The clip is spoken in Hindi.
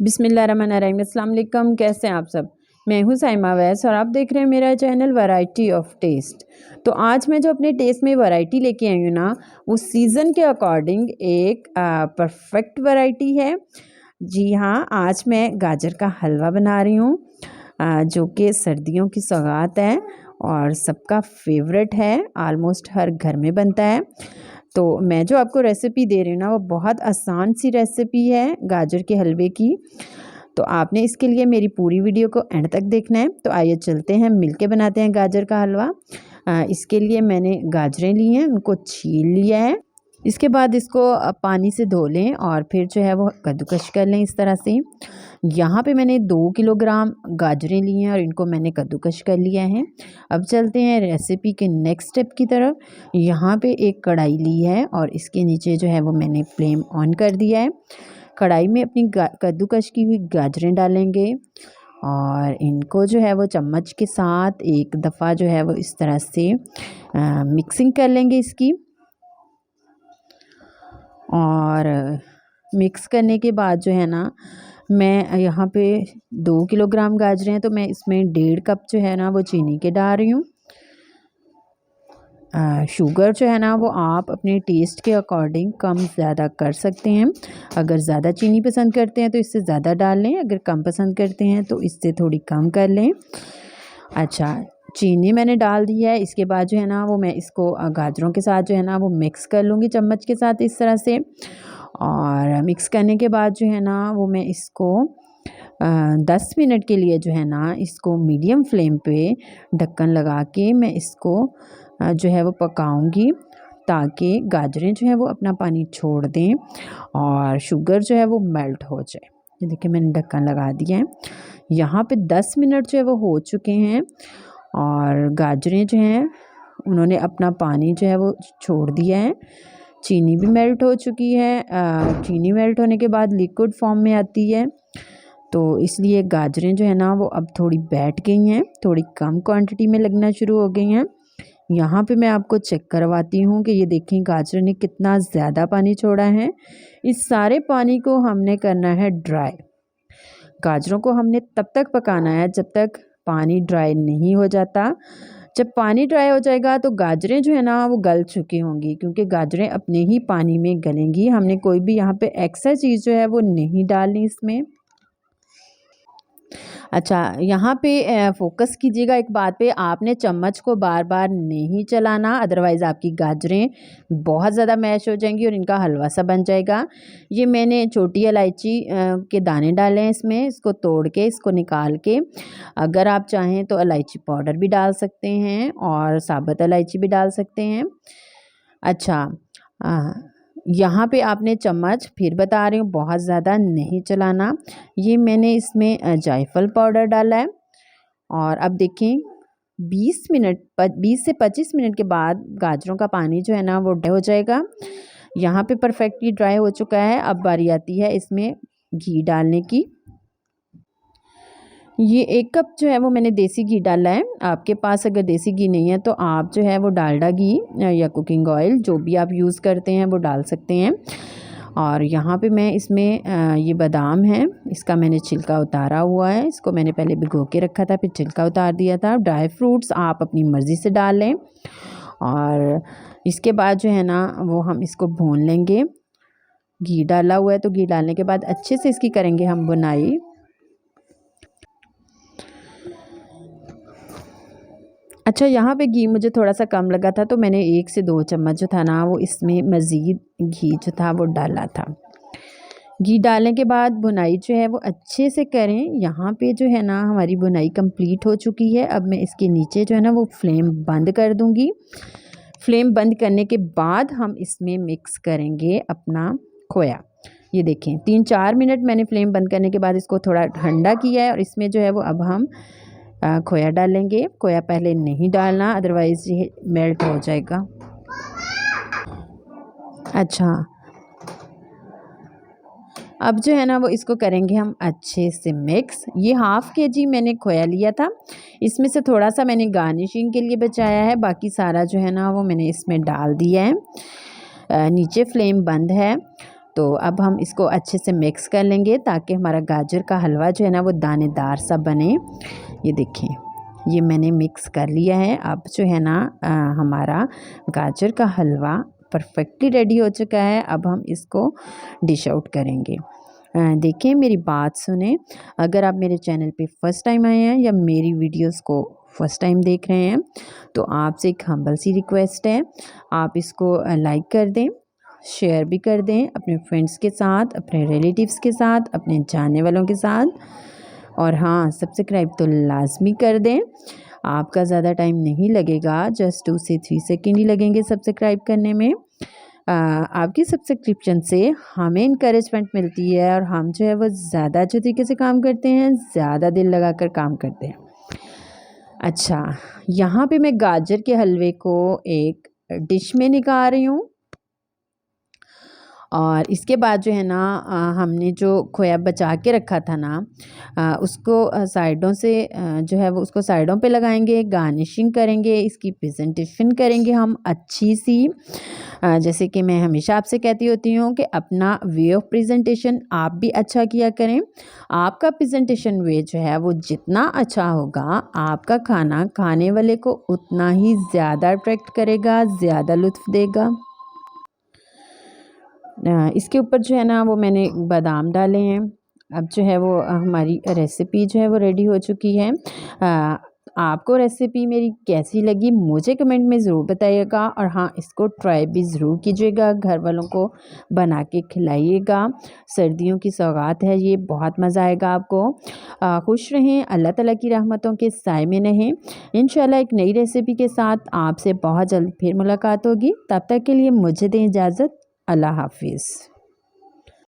बिस्मिल्लाहिर्रहमानिर्रहीम। अस्सलाम वालेकुम। कैसे हैं आप सब? मैं हूँ साइमा वैस और आप देख रहे हैं मेरा चैनल वैरायटी ऑफ टेस्ट। तो आज मैं जो अपने टेस्ट में वैरायटी लेके आई हूँ ना, वो सीज़न के अकॉर्डिंग एक परफेक्ट वैरायटी है। जी हाँ, आज मैं गाजर का हलवा बना रही हूँ, जो कि सर्दियों की सौगात है और सबका फेवरेट है। ऑलमोस्ट हर घर में बनता है। तो मैं जो आपको रेसिपी दे रही हूँ ना, वो बहुत आसान सी रेसिपी है गाजर के हलवे की। तो आपने इसके लिए मेरी पूरी वीडियो को एंड तक देखना है। तो आइए चलते हैं, मिलके बनाते हैं गाजर का हलवा। इसके लिए मैंने गाजरें ली हैं, उनको छील लिया है। इसके बाद इसको पानी से धो लें और फिर जो है वो कद्दूकश कर लें इस तरह से। यहाँ पे मैंने 2 किलोग्राम गाजरें ली हैं और इनको मैंने कद्दूकश कर लिया है। अब चलते हैं रेसिपी के नेक्स्ट स्टेप की तरफ। यहाँ पे एक कढ़ाई ली है और इसके नीचे जो है वो मैंने फ्लेम ऑन कर दिया है। कढ़ाई में अपनी कद्दूकश की हुई गाजरें डालेंगे और इनको जो है वो चम्मच के साथ एक दफ़ा जो है वो इस तरह से मिक्सिंग कर लेंगे इसकी। और मिक्स करने के बाद जो है ना, मैं यहाँ पे 2 किलोग्राम गाजरें हैं तो मैं इसमें 1.5 कप जो है ना वो चीनी के डाल रही हूँ। शुगर जो है ना वो आप अपने टेस्ट के अकॉर्डिंग कम ज़्यादा कर सकते हैं। अगर ज़्यादा चीनी पसंद करते हैं तो इससे ज़्यादा डाल लें, अगर कम पसंद करते हैं तो इससे थोड़ी कम कर लें। अच्छा, चीनी मैंने डाल दी है। इसके बाद जो है ना वो मैं इसको गाजरों के साथ जो है ना वो मिक्स कर लूँगी चम्मच के साथ इस तरह से। और मिक्स करने के बाद जो है ना वो मैं इसको 10 मिनट के लिए जो है ना इसको मीडियम फ्लेम पे ढक्कन लगा के मैं इसको जो है वो पकाऊंगी, ताकि गाजरें जो है वो अपना पानी छोड़ दें और शुगर जो है वो मेल्ट हो जाए। ये देखिए मैंने ढक्कन लगा दिया है। यहाँ पे 10 मिनट जो है वो हो चुके हैं और गाजरें जो हैं उन्होंने अपना पानी जो है वो छोड़ दिया है। चीनी भी मेल्ट हो चुकी है। चीनी मेल्ट होने के बाद लिक्विड फॉर्म में आती है, तो इसलिए गाजरें जो है ना वो अब थोड़ी बैठ गई हैं, थोड़ी कम क्वांटिटी में लगना शुरू हो गई हैं। यहाँ पे मैं आपको चेक करवाती हूँ कि ये देखें गाजर ने कितना ज़्यादा पानी छोड़ा है। इस सारे पानी को हमने करना है ड्राई। गाजरों को हमने तब तक पकाना है जब तक पानी ड्राई नहीं हो जाता। जब पानी ड्राई हो जाएगा तो गाजरें जो है ना वो गल चुकी होंगी, क्योंकि गाजरें अपने ही पानी में गलेंगी। हमने कोई भी यहाँ पे एक्स्ट्रा चीज़ जो है वो नहीं डालनी इसमें। अच्छा, यहाँ पे फ़ोकस कीजिएगा एक बात पे, आपने चम्मच को बार बार नहीं चलाना, अदरवाइज़ आपकी गाजरें बहुत ज़्यादा मैश हो जाएंगी और इनका हलवा सा बन जाएगा। ये मैंने छोटी इलायची के दाने डाले हैं इसमें, इसको तोड़ के इसको निकाल के। अगर आप चाहें तो इलायची पाउडर भी डाल सकते हैं और साबुत इलायची भी डाल सकते हैं। अच्छा, यहाँ पे आपने चम्मच, फिर बता रही हूँ, बहुत ज़्यादा नहीं चलाना। ये मैंने इसमें जायफल पाउडर डाला है और अब देखें 20 से 25 मिनट के बाद गाजरों का पानी जो है ना वो ड्राई हो जाएगा। यहाँ पे परफेक्टली ड्राई हो चुका है। अब बारी आती है इसमें घी डालने की। ये 1 कप जो है वो मैंने देसी घी डाला है। आपके पास अगर देसी घी नहीं है तो आप जो है वो डालडा घी या कुकिंग ऑयल जो भी आप यूज़ करते हैं वो डाल सकते हैं। और यहाँ पे मैं इसमें ये बादाम है, इसका मैंने छिलका उतारा हुआ है। इसको मैंने पहले भिगो के रखा था, फिर छिलका उतार दिया था। ड्राई फ्रूट्स आप अपनी मर्ज़ी से डाल लें और इसके बाद जो है ना वो हम इसको भून लेंगे। घी डाला हुआ है तो घी डालने के बाद अच्छे से इसकी करेंगे हम बुनाई। अच्छा, यहाँ पे घी मुझे थोड़ा सा कम लगा था तो मैंने 1 से 2 चम्मच जो था ना वो इसमें मज़ीद घी जो था वो डाला था। घी डालने के बाद भुनाई जो है वो अच्छे से करें। यहाँ पे जो है ना हमारी भुनाई कंप्लीट हो चुकी है। अब मैं इसके नीचे जो है ना वो फ्लेम बंद कर दूँगी। फ्लेम बंद करने के बाद हम इसमें मिक्स करेंगे अपना खोया। ये देखें 3-4 मिनट मैंने फ्लेम बंद करने के बाद इसको थोड़ा ठंडा किया है और इसमें जो है वो अब हम खोया डालेंगे। खोया पहले नहीं डालना, अदरवाइज़ ये मेल्ट हो जाएगा। अच्छा, अब जो है ना वो इसको करेंगे हम अच्छे से मिक्स। ये ½ kg मैंने खोया लिया था, इसमें से थोड़ा सा मैंने गार्निशिंग के लिए बचाया है, बाकी सारा जो है ना वो मैंने इसमें डाल दिया है। नीचे फ्लेम बंद है। तो अब हम इसको अच्छे से मिक्स कर लेंगे ताकि हमारा गाजर का हलवा जो है ना वो दानेदार सा बने। ये देखें, ये मैंने मिक्स कर लिया है। अब जो है ना हमारा गाजर का हलवा परफेक्टली रेडी हो चुका है। अब हम इसको डिश आउट करेंगे। देखें, मेरी बात सुने, अगर आप मेरे चैनल पे फर्स्ट टाइम आए हैं या मेरी वीडियोस को फर्स्ट टाइम देख रहे हैं तो आपसे एक हम्बल सी रिक्वेस्ट है, आप इसको लाइक कर दें, शेयर भी कर दें अपने फ्रेंड्स के साथ, अपने रिलेटिव्स के साथ, अपने जानने वालों के साथ, और हाँ, सब्सक्राइब तो लाजमी कर दें। आपका ज़्यादा टाइम नहीं लगेगा, जस्ट 2 से 3 सेकेंड ही लगेंगे सब्सक्राइब करने में। आपकी सब्सक्रिप्शन से हमें इनकरेजमेंट मिलती है और हम जो है वो ज़्यादा अच्छे तरीके से काम करते हैं, ज़्यादा दिल लगाकर काम करते हैं। अच्छा, यहाँ पे मैं गाजर के हलवे को एक डिश में निकाल रही हूँ और इसके बाद जो है ना हमने जो खोया बचा के रखा था ना उसको साइडों से जो है वो उसको साइडों पे लगाएंगे, गार्निशिंग करेंगे, इसकी प्रेजेंटेशन करेंगे हम अच्छी सी। जैसे कि मैं हमेशा आपसे कहती होती हूँ कि अपना वे ऑफ प्रेजेंटेशन आप भी अच्छा किया करें। आपका प्रेजेंटेशन वे जो है वो जितना अच्छा होगा, आपका खाना खाने वाले को उतना ही ज़्यादा अट्रैक्ट करेगा, ज़्यादा लुत्फ़ देगा। इसके ऊपर जो है ना वो मैंने बादाम डाले हैं। अब जो है वो हमारी रेसिपी जो है वो रेडी हो चुकी है। आपको रेसिपी मेरी कैसी लगी मुझे कमेंट में ज़रूर बताइएगा, और हाँ, इसको ट्राई भी ज़रूर कीजिएगा, घर वालों को बना के खिलाइएगा। सर्दियों की सौगात है ये, बहुत मज़ा आएगा आपको। खुश रहें, अल्लाह ताला की रहमतों के साए में रहें। इंशाल्लाह एक नई रेसिपी के साथ आपसे बहुत जल्द फिर मुलाकात होगी। तब तक के लिए मुझे दें इजाज़त। अल्लाह हाफिज़।